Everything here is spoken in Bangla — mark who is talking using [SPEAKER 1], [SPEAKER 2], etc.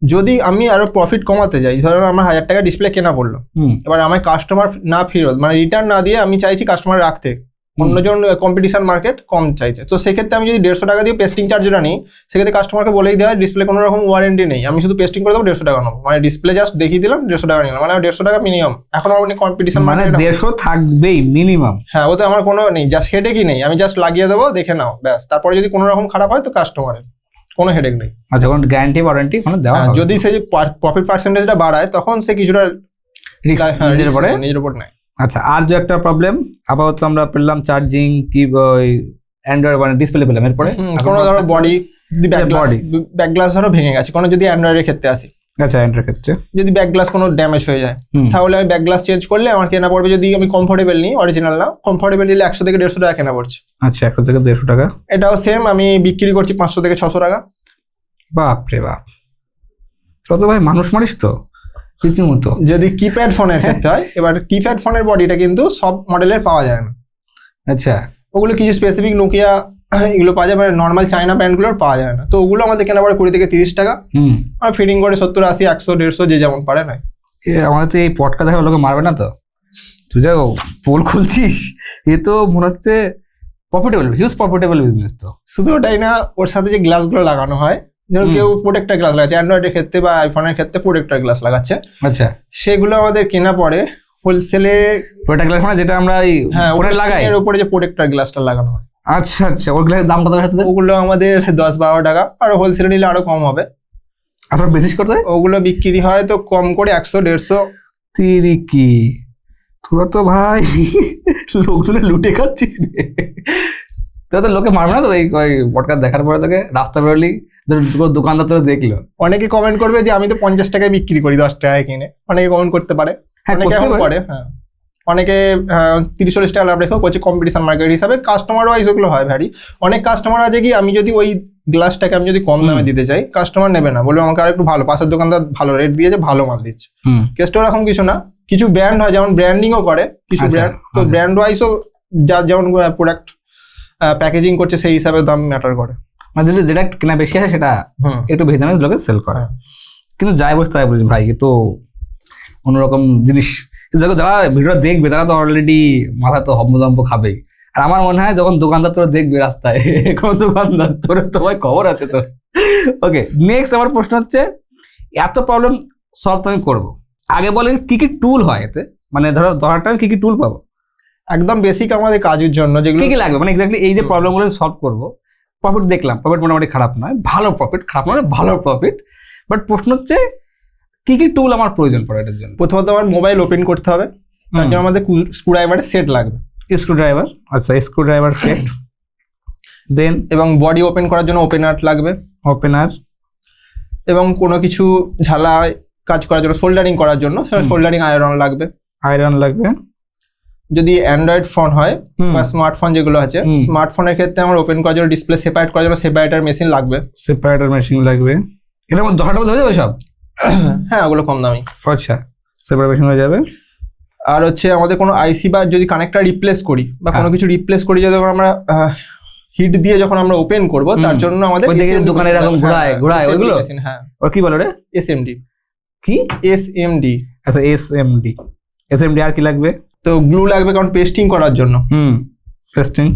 [SPEAKER 1] যদি আমি আরো প্রফিট কমাতে যাই, ধরুন আমার 1000 টাকা ডিসপ্লে কেনা পড়লো, এবার আমার কাস্টমার না ফেরত মানে রিটার্ন না দিয়ে আমি চাইছি কাস্টমার রাখতে, অন্যজন কম্পিটিশন মার্কেট কম চাইছে, তো সেক্ষেত্রে আমি যদি 150 টাকা দিয়ে পেস্টিং চার্জটা নিই, সেক্ষেত্রে কাস্টমারকে বলেই দেওয়া ডিসপ্লে কোনো রকম ওয়ারেন্টি নেই, আমি শুধু পেস্টিং করে দেবো 150 টাকা নেবো, মানে ডিসপ্লে জাস্ট দেখিয়ে দিলাম 150 টাকা নিলাম, মানে 150 টাকা মিনিমাম। এখন আমার কম্পিটিশন
[SPEAKER 2] মানে 150 থাকবেই মিনিমাম।
[SPEAKER 1] হ্যাঁ, ওতে আমার কোনো নেই, জাস্ট হেডেক কি নেই, আমি জাস্ট লাগিয়ে দেবো, দেখে নাও ব্যাস। তারপরে যদি কোনো রকম খারাপ হয় তো কাস্টমারের কোনো হেডেক নেই।
[SPEAKER 2] আচ্ছা, কোনো গ্যারান্টি ওয়ারেন্টি কোনো দেওয়া হবে?
[SPEAKER 1] যদি সে প্রফিট পার্সেন্টেজটা বাড়ায় তখন সে কিছুটা
[SPEAKER 2] নিজের উপরে
[SPEAKER 1] নেয়।
[SPEAKER 2] আচ্ছা, আর যে একটা প্রবলেম আপাতত আমরা পেলাম চার্জিং কি ওই অ্যান্ড্রয়েড মানে ডিসপ্লে পেলাম, এরপরে
[SPEAKER 1] কোনো ধরো বডি ব্যাক গ্লাস ধরো ভেঙে গেছে, কোনো যদি অ্যান্ড্রয়েডের ক্ষেত্রে আসি,
[SPEAKER 2] আচ্ছা অ্যান্ড্রয়েড ক্ষেত্রে
[SPEAKER 1] যদি ব্যাক গ্লাস কোনো ড্যামেজ হয়ে যায় তাহলে আমি ব্যাক গ্লাস চেঞ্জ করলে আমার কেনা পড়বে, যদি আমি কমফোর্টেবল নিই অরিজিনাল না, কমফোর্টেবল নিলে 100 থেকে 150 টাকা কেনা পড়ছে।
[SPEAKER 2] আচ্ছা, 100 থেকে 150 টাকা।
[SPEAKER 1] এটাও সেম, আমি বিক্রি করছি 500 থেকে 600 টাকা।
[SPEAKER 2] বাপ রে বাপ, কত ভাই মানুষ মারিস তো রীতিমতো।
[SPEAKER 1] যদি কিপ্যাড ফোনের ক্ষেত্রে হয়, এবার কিপ্যাড ফোনের বডিটা কিন্তু সব মডেলের পাওয়া যায় না।
[SPEAKER 2] আচ্ছা,
[SPEAKER 1] ওগুলো কিছু স্পেসিফিক নোকিয়া এগুলো পাওয়া যায়, মানে নর্মাল চায়না ব্র্যান্ডগুলোর পাওয়া যায় না, তো ওগুলো আমাদের কেনা পড়ে 20 থেকে 30 টাকা, আর ফিটিং করে 70, 80, 100, 150 যে যেমন পারে না।
[SPEAKER 2] আমাদের তো এই পটকা দেখা লোকে মারবে না তো? তুই যা পোল খুলছিস, এ তো মনে হচ্ছে প্রফিটেবল, হিউজ প্রফিটেবল বিজনেস। তো শুধু
[SPEAKER 1] ওটাই না, ওর সাথে যে গ্লাসগুলো লাগানো হয়, যেমন কেউ প্রোটেক্টর গ্লাস লাগাচ্ছে অ্যান্ড্রয়েডের ক্ষেত্রে বা আইফোনের ক্ষেত্রে প্রোটেক্টর গ্লাস লাগাচ্ছে,
[SPEAKER 2] আচ্ছা
[SPEAKER 1] সেগুলো আমাদের কেনা পড়ে হোলসেলে।
[SPEAKER 2] প্রোটেক্টর গ্লাস মানে যেটা আমরা এই ফোনে লাগাই,
[SPEAKER 1] এর উপরে যে প্রোটেক্টর গ্লাসটা লাগানো হয়।
[SPEAKER 2] আচ্ছা আচ্ছা, ওই গ্লাসের দাম কত?
[SPEAKER 1] ওগুলো আমাদের 10-12 টাকা, আর হোলসেলে নিলে আরো কম হবে।
[SPEAKER 2] আপনার বিশেষ করতে
[SPEAKER 1] ওগুলো বিক্রি হয় তো কম করে 100-150।
[SPEAKER 2] তিরি কি তোরা তো ভাই লোকজনে লুটে খাচ্ছিস, তো লোকে মারবে না তো এই পডকাস্ট দেখার পরে? তোকে রাস্তা বেরোলি দোকানদার তোরা দেখলো,
[SPEAKER 1] অনেকে কমেন্ট করবে যে আমি তো 50 টাকায় বিক্রি করি 10 টাকায় কিনে, অনেকে কমেন্ট করতে পারে। হ্যাঁ, অনেকে 30-40 টাকা লাভ রেখেও করছে কম্পিটিশন মার্কেট হিসাবে, কাস্টমার ওয়াইজ ওগুলো হয় ভ্যারি। অনেক কাস্টমার আছে কি আমি যদি ওই গ্লাসটাকে আমি যদি কম দামে দিতে চাই, কাস্টমার নেবে না, বলবে আমাকে আর একটু ভালো, পাশের দোকানদার ভালো রেট দিয়েছে, ভালো মাল দিচ্ছে। কেসটা এরকম কিছু না, কিছু ব্র্যান্ড হয় যেমন ব্র্যান্ডিংও করে কিছু ব্র্যান্ড, তো ব্র্যান্ড ওয়াইজও যার যেমন প্রোডাক্ট প্যাকেজিং করছে সেই হিসাবে দাম ম্যাটার করে।
[SPEAKER 2] মানে যদি যেটা কেনা বেশি আছে সেটা একটু বেশি দামে লোকে সেল করে, কিন্তু যাই বলছে তাই বলছি ভাই, এ তো অন্যরকম জিনিস। যারা ভিডিও দেখবে তারা তো অলরেডি মাথা তো হম্বদম্ব খাবেই। আর আমার মনে হয় যখন দোকানদার তোরা দেখবে রাস্তায়, কোনো দোকানদার তোর তো ভাই খবর আছে তো। ওকে, নেক্সট আমার প্রশ্ন হচ্ছে, এত প্রবলেম সলভ আমি করবো, আগে বলেন কি কি টুল হয় এতে, মানে ধরো ধরার টাইম কি কি টুল পাবো?
[SPEAKER 1] একদম বেসিক আমাদের কাজের জন্য যেগুলো
[SPEAKER 2] কি কি লাগবে, মানে এক্স্যাক্টলি এই যে প্রবলেমগুলো সলভ করবো। প্রফিট দেখলাম, প্রফিট মোটামুটি খারাপ নয়, ভালো প্রফিট, খারাপ নয় ভালো প্রফিট, বাট প্রশ্ন হচ্ছে কি কি টুল আমার প্রয়োজন পড়ে এটার জন্য?
[SPEAKER 1] প্রথমত আমার মোবাইল ওপেন করতে হবে, তার জন্য আমাদের স্ক্রুড্রাইভারের সেট লাগবে।
[SPEAKER 2] স্ক্রুড্রাইভার, আচ্ছা স্ক্রুড্রাইভার সেট, দেন
[SPEAKER 1] এবং বডি ওপেন করার জন্য ওপেনার লাগবে,
[SPEAKER 2] ওপেনার,
[SPEAKER 1] এবং কোনো কিছু ঝালাই কাজ করার জন্য সোল্ডারিং করার জন্য সোল্ডারিং আয়রন লাগবে।
[SPEAKER 2] আয়রন লাগবে।
[SPEAKER 1] যদি অ্যান্ড্রয়েড ফোন হয় বা স্মার্টফোন যেগুলো আছে, স্মার্টফোনের ক্ষেত্রে আমার ওপেন করার জন্য ডিসপ্লে সেপারেট করার জন্য সেপারেটর মেশিন লাগবে।
[SPEAKER 2] সেপারেটর মেশিন লাগবে, এটার মধ্যে 10টার মধ্যে হয়ে যাবে সব?
[SPEAKER 1] হ্যাঁ, ওগুলো কম দামি।
[SPEAKER 2] আচ্ছা, সেপারেটর মেশিন হয়ে যাবে।
[SPEAKER 1] আর হচ্ছে আমাদের কোনো আইসি বা যদি কানেক্টর রিপ্লেস করি বা কোনো কিছু রিপ্লেস করি, যদি আমরা হিট দিয়ে যখন আমরা ওপেন করব, তার জন্য আমাদের
[SPEAKER 2] দোকানে এরকম ঘোরায় ওইগুলো,
[SPEAKER 1] হ্যাঁ
[SPEAKER 2] ওর কি বলে রে?
[SPEAKER 1] এসএমডি।
[SPEAKER 2] কি
[SPEAKER 1] এসএমডি?
[SPEAKER 2] আচ্ছা এসএমডি। আর কি লাগবে?
[SPEAKER 1] তো গ্লু লাগবে, কারণ পেস্টিং করার জন্য।
[SPEAKER 2] পেস্টিং।